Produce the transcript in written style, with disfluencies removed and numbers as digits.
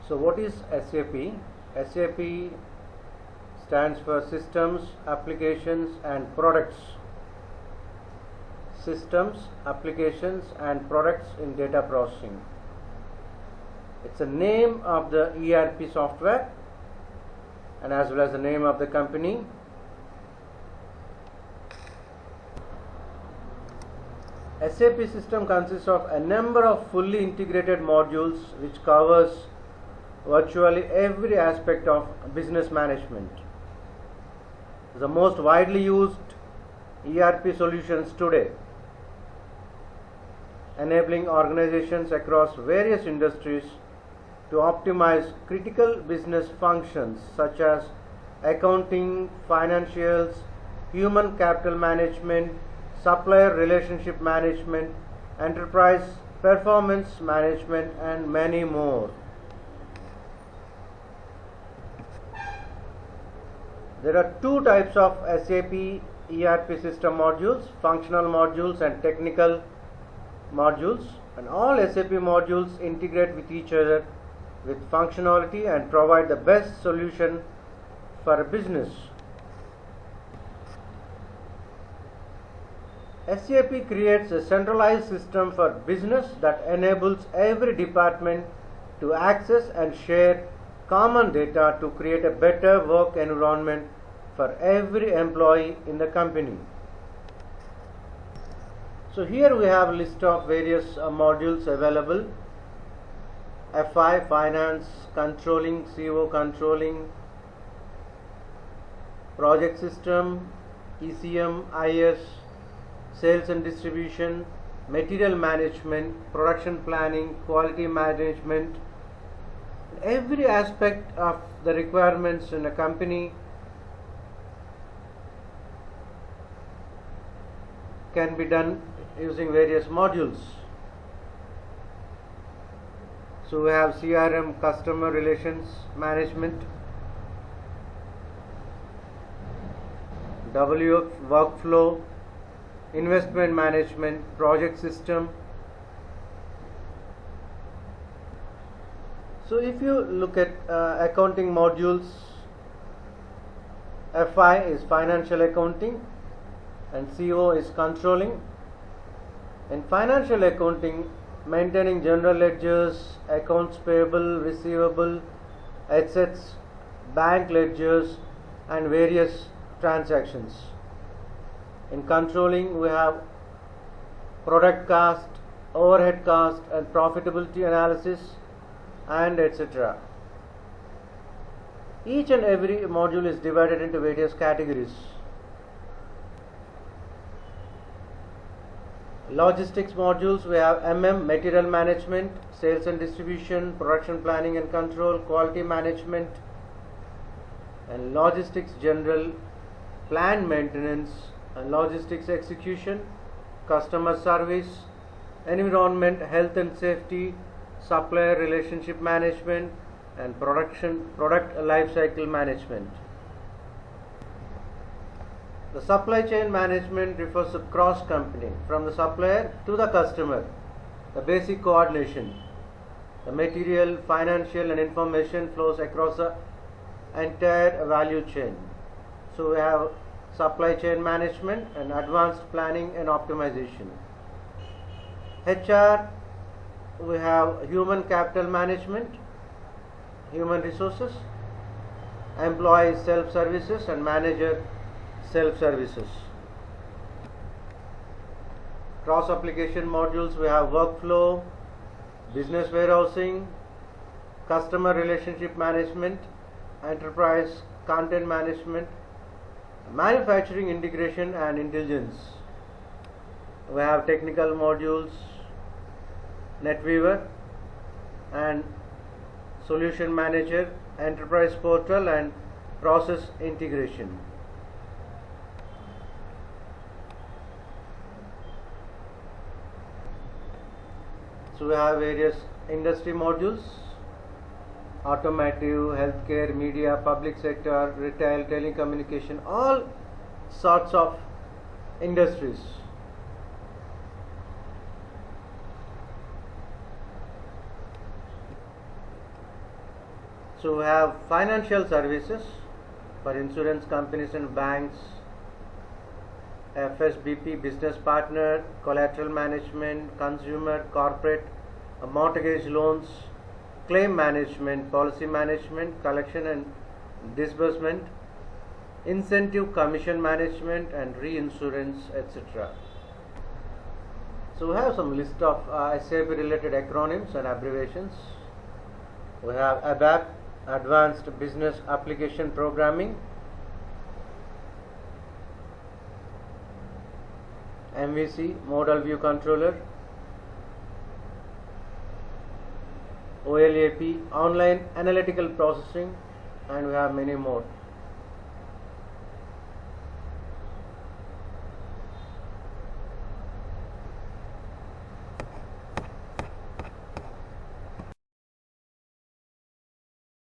So what is SAP? SAP stands for Systems, Applications and Products. Systems, Applications and Products in Data Processing. It's a name of the ERP software and as well as the name of the company. SAP system consists of a number of fully integrated modules which covers virtually every aspect of business management. The most widely used ERP solutions today, enabling organizations across various industries to optimize critical business functions such as accounting, financials, human capital management, supplier relationship management, enterprise performance management, and many more. There are two types of SAP ERP system modules, functional modules and technical modules, and all SAP modules integrate with each other with functionality and provide the best solution for a business. SAP creates a centralized system for business that enables every department to access and share common data to create a better work environment for every employee in the company. So here we have a list of various modules available. FI, Finance, Controlling, CO Controlling, Project System, ECM, IS, Sales and Distribution, Material Management, Production Planning, Quality Management. Every aspect of the requirements in a company can be done using various modules. So we have CRM, Customer Relations Management, WF Workflow, Investment Management, Project System. So if you look at accounting modules, FI is Financial Accounting and CO is Controlling. In Financial Accounting, maintaining general ledgers, accounts payable, receivable, assets, bank ledgers and various transactions. In Controlling, we have product cost, overhead cost and profitability analysis and etc. Each and every module is divided into various categories. Logistics modules, we have MM, Material Management, Sales and Distribution, Production Planning and Control, Quality Management, and Logistics General, Plant Maintenance and Logistics Execution, Customer Service, Environment, Health and Safety, Supplier Relationship Management, and Product Lifecycle Management. The supply chain management refers to cross-company, from the supplier to the customer, the basic coordination. The material, financial and information flows across the entire value chain. So we have supply chain management and advanced planning and optimization. HR, we have human capital management, human resources, employee self-services and manager self-services. Cross-application modules, we have workflow, business warehousing, customer relationship management, enterprise content management, manufacturing integration and intelligence. We have technical modules, NetWeaver and Solution Manager, Enterprise Portal and Process Integration. So we have various industry modules, automotive, healthcare, media, public sector, retail, telecommunication, all sorts of industries. So we have financial services for insurance companies and banks, FSBP, business partner, collateral management, consumer, corporate, mortgage loans, claim management, policy management, collection and disbursement, incentive commission management and reinsurance, etc. So we have some list of SAP related acronyms and abbreviations. We have ABAP, Advanced Business Application Programming, MVC, Model View Controller, OLAP, Online Analytical Processing, and we have many more.